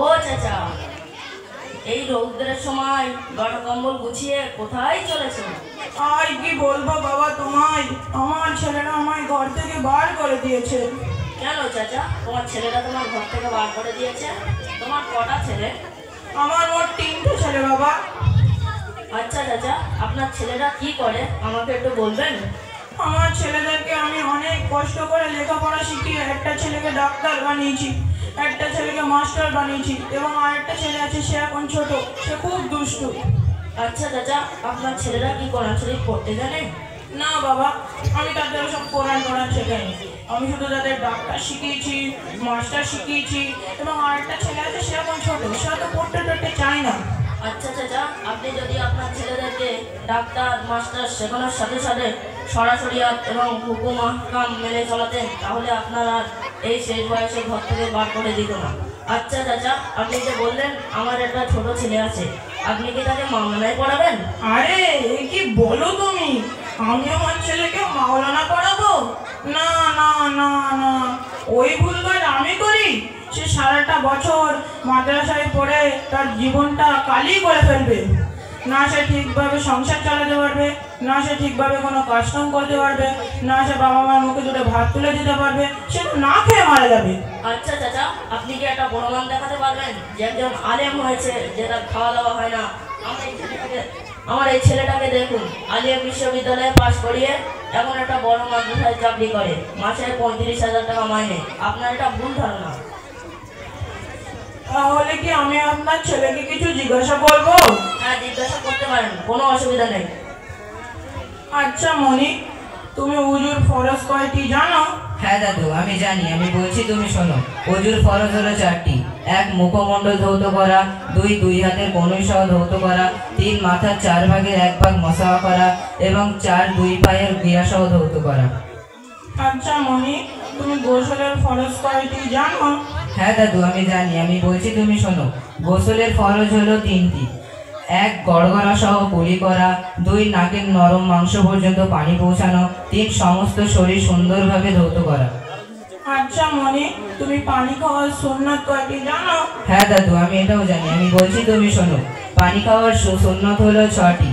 ও চাচা, এই রৌদ্রের সময় গাঢ় কম্বল গুছিয়ে কোথায় চলেছো? আর কি বলবো বাবা তোমায়, আমার ছেলেরা আমায় ঘর থেকে বার করে দিয়েছে। কেন চাচা, তোমার ছেলেরা তোমার ঘর থেকে বার করে দিয়েছে? তোমার কটা ছেলে? আমার মোট 3টে ছেলে বাবা। আচ্ছা চাচা, আপনার ছেলেরা কি করে আমাকে একটু বলবেন? আমার ছেলেদেরকে আমি অনেক কষ্ট করে লেখাপড়া শিখিয়ে একটা ছেলেকে ডাক্তার বানিয়েছি, একটা ছেলেকে মাস্টার বানিয়েছি, এবং আরেকটা ছেলে আছে, সে এখন ছোট, সে খুব দুষ্টু। আচ্ছা চাচা, আপনার ছেলেরা কি কোরআন শরীফ পড়তে জানে? না বাবা, আমি তাদের সব কোরআন শেখাইনি। আমি শুধু তাদের ডাক্তার শিখিয়েছি, মাস্টার শিখিয়েছি, এবং আরেকটা ছেলে আছে, সে এখন ছোট, সে তো পড়তে টড়তে চায় না। আচ্ছা চাচা, আপনি যদি আপনার ছেলেদেরকে ডাক্তার মাস্টার শেখানোর সাথে সাথে শরিয়াত এবং হুকুম আহকাম মেনে চলাতেন, তাহলে আপনার আর এই শেষ বয়সে ঘর থেকে বার করে দিত না। আচ্ছা চাচা, আপনি যে বললেন আমার একটা ছোট ছেলে আছে, আপনি কি তাকে মাওলানায় পড়াবেন? আরে কি বলো তুমি, আমি আমার ছেলেকে মাওলানা পড়াবো? না না না না, ওই ভুল কাজ আমি করি? সে সারাটা বছর মাদ্রাসায় পড়ে তার জীবনটা কালি করে ফেলবে। না সে ঠিকভাবে সংসার চালাতে পারবে, না সে ঠিকভাবে কোনো কাজকাম করতে পারবে, না সে বাবা মার মুখে দুটো ভাত তুলে দিতে পারবে, সে তো না খেয়ে মারা যাবে। আচ্ছা চাচা, আপনি কি একটা প্রমাণ দেখাতে পারবেন যে একজন আলেম হয়েছে, যে তার খাওয়া দাওয়া হয় না? আমার এই ছেলেটাকে দেখুন, আলিয়া বিশ্ববিদ্যালয়ে পাশ করিয়ে এখন একটা বড় মাদ্রাসায় চাকরি করে, মাসে 35,000 টাকা মাইনে। আপনার এটা ভুল ধারণা। তাহলে কি আমি আপনার ছেলেকে কিছু জিজ্ঞাসা করবো? হ্যাঁ, জিজ্ঞাসা করতে পারেন, কোনো অসুবিধা নেই। আচ্ছা মনি, তুমি উজুর ফরজ কয়টি জানো? হ্যাঁ দাদু, আমি জানি, আমি বলছি তুমি শোনো। অজুর ফরজ হলো 4টি। 1 মুখমণ্ডল ধৌত করা, 2 দুই হাতের কনুই সহ ধৌত করা, 3 মাথার 4 ভাগের 1 ভাগ মসাওয়া করা, এবং 4 দুই পায়ের গিরা সহ ধৌত করা। আচ্ছা মনি, তুমি গোসলের ফরজ কয়টি জানো? হ্যাঁ দাদু, আমি জানি, আমি বলছি তুমি শোনো। গোসলের ফরজ হলো 3টি। 1 গড়গড়া সহ কুলি করা, 2 নাকের নরম মাংস পর্যন্ত পানি পৌঁছানো, 3 সমস্ত শরীর সুন্দরভাবে ধৌত করা। আচ্ছা মনি, তুমি পানি খাওয়ার সুন্নাত কয়টি জানো? হ্যাঁ দাদু, আমি এটাও জানি, আমি বলছি তুমি শোনো। পানি খাওয়ার সুন্নত হলো 6টি।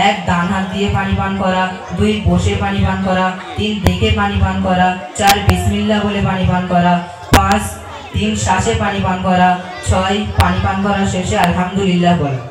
1 ডান হাত দিয়ে পানি পান করা, 2 বসে পানি পান করা, 3 দেখে পানি পান করা, 4 বিসমিল্লাহ বলে পানি পান করা, 5 3 শ্বাসে পানি পান করা, 6 পানি পান করার শেষে আলহামদুলিল্লাহ বলা।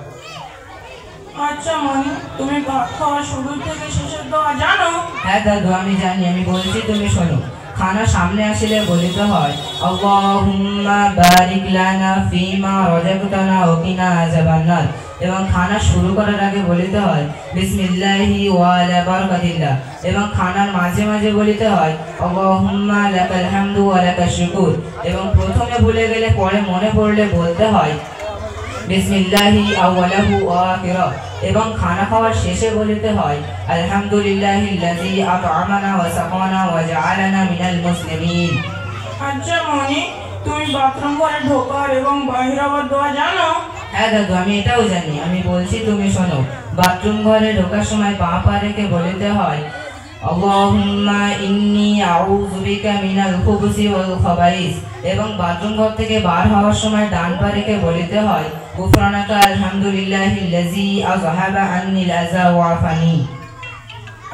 আচ্ছা মনি, তুমি ভাত খাওয়ার শুরু থেকে শেষের দোয়া জানো? হ্যাঁ দাদু, আমি জানি, আমি বলছি তুমি শোনো। খানা সামনে আসলে বলিতে হয় আল্লাহুম্মা বারিক লানা ফিমা রাযাকতানা ওয়া কিনা আযাবান্নার, এবং খানা শুরু করার আগে বলিতে হয় বিসমিল্লাহি ওয়া আলা বারাকাতিল্লাহ, এবং খানার মাঝে মাঝে বলিতে হয় আল্লাহুম্মা লাকাল হামদু ওয়া লাকাশ শুকুর, এবং প্রথমে ভুলে গেলে পরে মনে পড়লে বলতে হয় বিসমিল্লাহি আউয়ালাহু ওয়া আখিরাহ, এবং খানা খাওয়ার শেষে বলতে হয় আলহামদুলিল্লাহিল্লাযী আত'আমানা ওয়া সাকানা ওয়া জাআলানা মিনাল মুসলিমিন। আচ্ছা মনি, তুমি বাথরুম ঘরে ঢোকার এবং বাইরে আবার দোয়া জানো? হ্যাঁ দাদু, আমি এটাও জানি, আমি বলছি তুমি শোনো। বাথরুম ঘরে ঢোকার সময় বাঁ পা রেখে বলতে হয় আল্লাহুম্মা ইন্নী আউযু বিকা মিনাল খুবুসি ওয়াল খাবাইস, এবং বাথরুম ঘর থেকে বার হওয়ার সময় ডান পা রেখে বলতে হয় গুফরানাকা আলহামদুলিল্লাহিল্লাযী আযহাবা আন্নিল আযা ওয়া আফানি।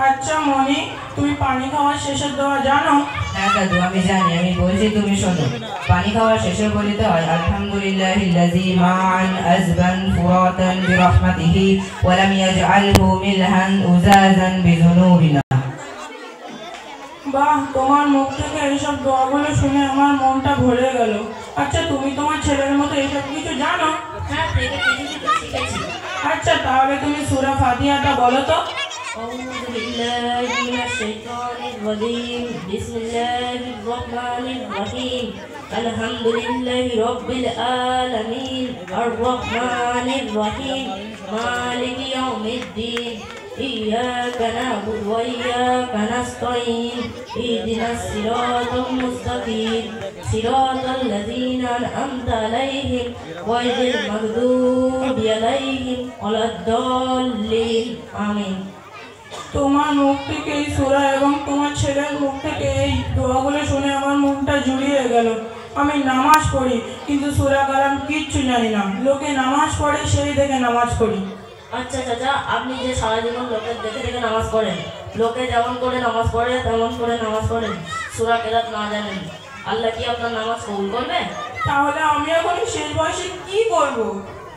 আচ্ছা মনি, তুমি পানি খাওয়ার শেষের দোয়া জানো? হ্যাঁ দাদু, আমি জানি, আমি বলছি তুমি শোনো। পানি খাওয়ার শেষে বলতে হয় আলহামদুলিল্লাহিল্লাযী মা'আন আযবান ফুরাতান বিরহমাতিহি ওয়া লাম ইয়াজআলহু মিলহান উযাজান বিযুনুবিনা। বাহ, তোমার মুখ থেকে এইসব দোয়াগুলো শুনে আমার মনটা ভরে গেল। আচ্ছা, তুমি তোমার ছেলের মতো এইসব কিছু জানো? হ্যাঁ, থেকে কিছু কিছু শিখেছি। আচ্ছা, তাহলে তুমি সূরা ফাতিহাটা বলো তো। أعوذ بالله من الشيطان الرجيم بسم الله الرحمن الرحيم الحمد لله رب العالمين الرحمن الرحيم مالك يوم الدين إياك نعبد وإياك نستعين اهدنا الصراط المستقيم صراط الذين أنعمت عليهم غير المغضوب عليهم ولا الضالين آمين। তোমার মুখ থেকে এই সূরা এবং তোমার ছেলের মুখ থেকে এই দোয়াগুলো শুনে আমার মনটা জুড়িয়ে গেল। আমি নামাজ পড়ি, কিন্তু সূরা কালাম কিচ্ছু জানি না। লোকে নামাজ পড়ে সেই দেখে নামাজ পড়ি। আচ্ছা চাচা, আপনি যে সারা জীবন লোকের দেখে দেখে নামাজ পড়েন, লোকে যেমন করে নামাজ পড়ে তেমন করে নামাজ পড়েন, সূরা কেরাত না জানেন, আল্লাহ কি আপনার নামাজ কবুল করবে? তাহলে আমি এখন শেষ বয়সে কি করব?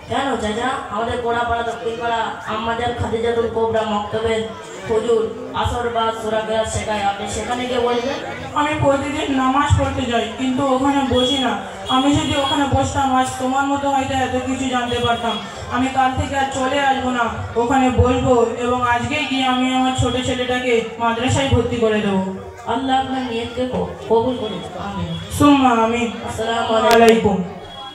কেন চাচা, আমাদের পোড়াপাড়া দক্ষিণ পাড়া আমাদের খাদিজাতুল কোবরা মক্তবের হুজুর আসর বা সূরা কেরাত শেখায়, আপনি সেখানে গিয়ে বলবেন। আমি প্রতিদিন নামাজ পড়তে যাই, কিন্তু ওখানে বসি না। আমি যদি ওখানে বসতাম, আজ তোমার মতো হয়তো এত কিছু জানতে পারতাম। আমি কাল থেকে আর চলে আসবো না, ওখানে বলবো এবং আজকেই গিয়ে আমি আমার ছোট ছেলেটাকে মাদ্রাসায় ভর্তি করে দেবো। আল্লাহ আপনার নিয়তকে কবুল করুন। আমিন। সুম্মা আমিন। আসসালামু আলাইকুম।